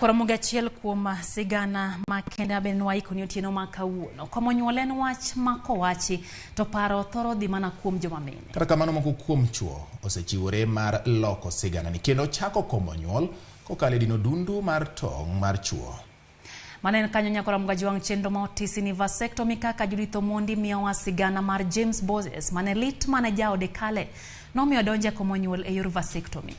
Ramogi achiel kuom sigana makende benwa ikoni otieno makawuono. Komo nyuol en wach makowachi to paro thoro dhi mana kuom joma mine. Kata kamano moko kuom chuo osechiwore mar loko sigana ni kendo chako komo nyuol kokalo dino dundu mar tong' mar chuo. Manen kanyo Ramogi jiwang' chenro ma otisi ni vasectomy kaka Judith Omondi miyowa sigana mar James Boses mane lit mane jaode kale nomiyo donje komo nyuol e yor vasectomy.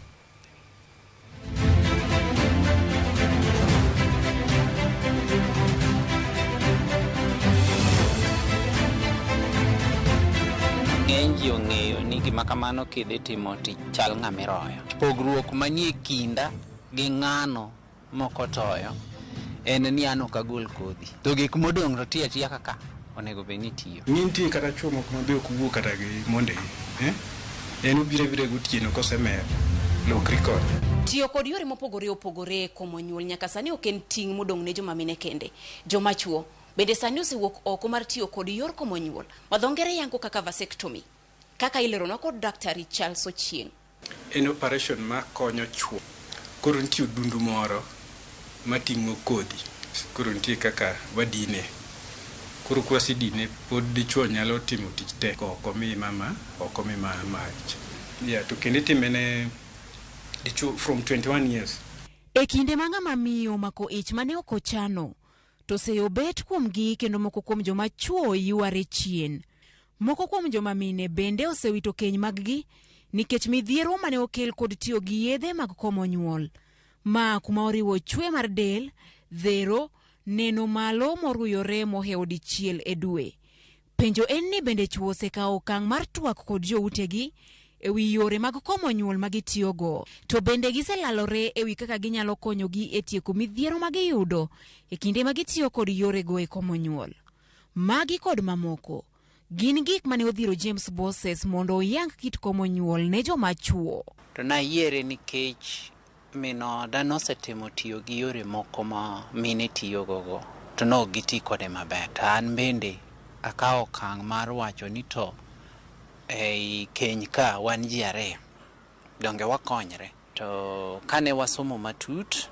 Ng'eny ong'eyo ni gima kamano kidhi timo tich chal ng'amiroyo. Pogruok manie kinda gi ng'ano moko toyo en ni an ok agol kodhi. To gik modong' to tiya kaka onego bed ni tiyo. Nitie kata chuo moko mabe ok wuo kata gi monde en ubire gotieno kosemer lokri kod. Tiyo kod yore mopogore opogore komo nyuol nyaka sani ok en ting' modong' ne joma mine kende. Joma chuo bende sani osewuok oko mar tiyo kod yor komo nyuol ma dho ngere yango kaka vasectomy, kaka ilerona kod Dr. Charles Ochieng. En operation ma konyo chuo. Koro nitie dundu moro mating'o kodhi. Koro nitie kaka wadine. Koro kwasidine pod dichuo nyalo timo tich te oko mi mama oko mi mach. To kende timene dichuo from 21 years. E kinde ma ng'ama miyo mako ich mane ok ochano to seyo bet kuomgi kendo moko kuom joma chuo yuare chien. Moko kuom joma mine bende osewito keny mag-gi nikech midhiero mane okel kod tiyo gi yedhe mag komo nyuol. Ma kuma oriwo chwe mar del, dhero, neno malo moruyore mohewo dichiel e dwe. Penjo en ni bende chuo osekawo okang' mar twak kod joutegi ewi yore mag komo nyuol magitiyogo. To bende giselalore ewi kaka ginyalo konyogi e tieko midhiero magiyudo e kinde magitiyo kod yorego e komo nyuol. Magi kod mamoko gin gik mane odhiro James Boses mondo oyang kit komo nyuol ne joma chuo. To nayiere nikech minoda nosetimo tiyo gi yore moko ma mine tiyogogo to no giti kode maber. An bende akawo okang' mar wacho ni to ei keny ka wan ji ariyo donge wakonyre. To kane wasomo matut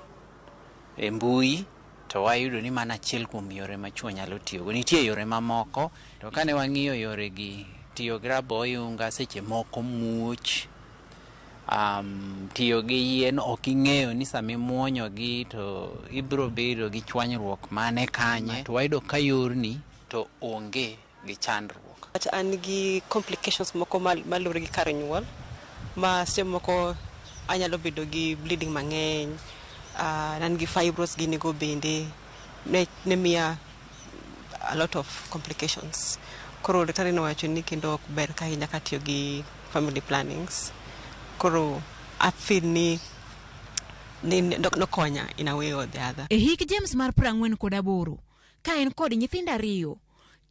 e mbui to wayudo ni mana achiel kuom yore ma chuo nyalo tiyogo. Nitie yore mamoko to kane wang'iyo yore gi tiyo gi raboyunga seche moko muoch, tiyo gi yien ok ing'eyo ni sami muonyo gi to ibro bedo gi chwanyruok mane kanye. To wayudo ka yorni to onge gi chandruok. An gi complications moko malure gi kar nyuol ma seche moko anyalo bedo gi bleeding mang'eny, nan gi fibros gini go bende ne miya a lot of complications. Koro daktari nowacho ni kendo ok ber ka ahinya katiyo gi family plannings. Koro I feel ni nokonya in a way or the other. E hik James mar 48 ka en kod nyithindo 2,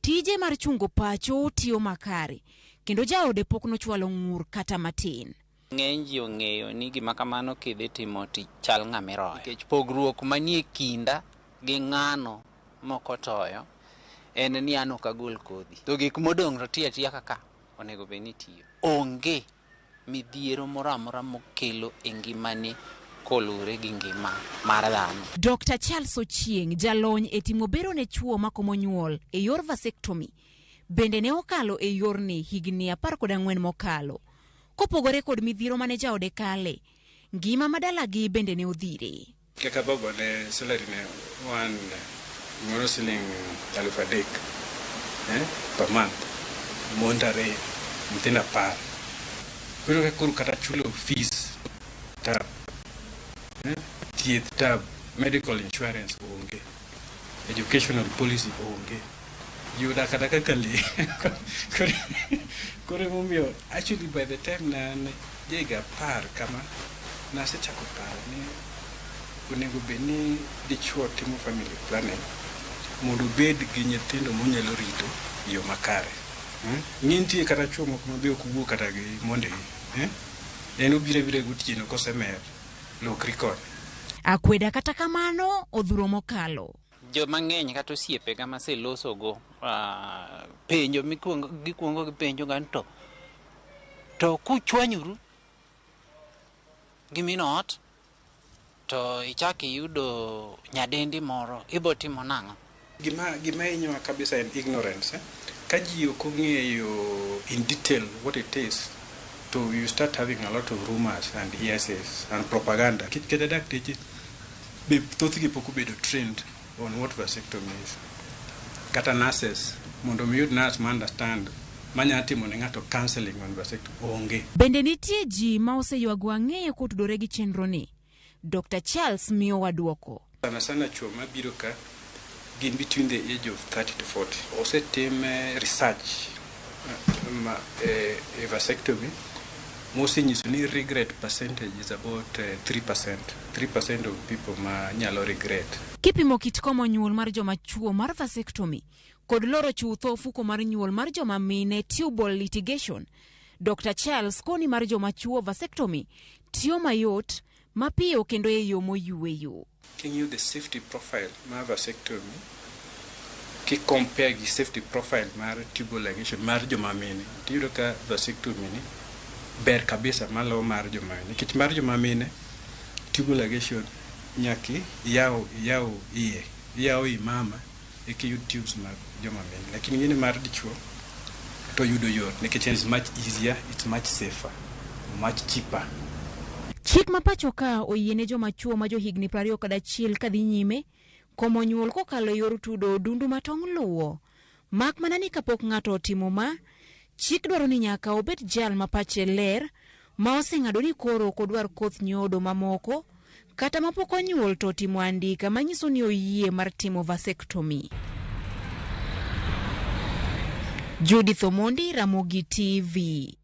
tije mar chungo pacho tiyo makare kendo jaode pok nochwalo ng'ur kata matin. Ng'eny ji ong'eyo ni gima kamano kidhi timo tich chal ng'amiroyo. Nikech pogruok manie kinda gi ng'ano moko toyo en ni an ok agol kodhi. To gik modong' to tiya kaka onego bed ni tiyo. Onge midhiero moro amora mokelo e ngimani kolure gi ngima mar dhano. Dr. Charles Ochieng, jalony e timo bero ne chuo makomo nyuol e yor vasectomy, bende ne okalo e yorni higni 14 mokalo. Kopogore kod midhiero mane jaode kale, ngima madalagi bende ne odhire. Kaka baba ne salary ne wan moro siling 3,000 per month. Mondare mtina par. Kuro kata chulo fees tab. Thieth tab, medical insurance onge. Educational policy onge. Yuda kata kaka le. Kore mumio actually by the time na jega par kama na se chako par ni onego beni dichuo timo family planning mondo bed gi nyithindo monyalo rito yo makare. Nitie kata chuo moko mabe ok wuo kata gi monde en ubire gotieno kosemer lokri kod. Akweda kata kamano odhuro mokalo. Joma ng'eny kata osiepe ga maseloso go penjo gikuongo gi penjo ganto to kuchwanyuru gi minot to ichaki yudo nyadendi moro ibo timo nang'o? Gima inyoa kabisa en ignorance. Ka ji ok ong'eyo in detail what it is, so you start having a lot of rumors and hearsays and propaganda. Kete dakteche be thothgi pok obedo trained on what vasectomy is. Kata nurses, mondo mi yud nurse ma understand manya timo ne ng'ato counseling on vasectomy onge. Bende nitie ji ma oseywago ang'eyo kotudore gi chenro ni. Dr. Charles miyo waduoko. Sana chuo mabiro ka gin between the age of 30 to 40. Osetim research vasectomy. Mostly ni regret percentage is about 3%. 3% of people ma nyalo regret. Kipimo kit komo nyuol mar joma chuo mar vasectomy kod loro chutho ofuko mar nyuol mar joma mine tubal litigation, Dr. Charles koni mar joma chuo vasectomy tiyo mayot mapiyo kendo e yo moyueyo. Can you the safety profile mar vasectomy ki compare gi safety profile mar tubal ligation mar joma mine? Tiyudo ka vasectomy ni ber kabisa malo mar joma mine. Kit mar joma mine tubal ligation nyaki yao iye yao imama yud tubes mar joma mine. Lakini ngine mar dichuo to yudo yot nikech it's much easier, it's much safer, much cheaper. Chik mapacho ka oyiene joma chuo ma johigni 21 kadhi nyime komo nyuol kokalo yor tudo dundu matong' luwo. Mak mana ni kapok ng'ato otimo ma, chik dwaro ni nyaka obed jal mapache ler ma oseng'ado ni koro kodwar koth nyodo mamoko kata mapok onyuol to timo andika manyiso ni oyie mar timo vasectomy. Judith Omondi, Ramogi TV.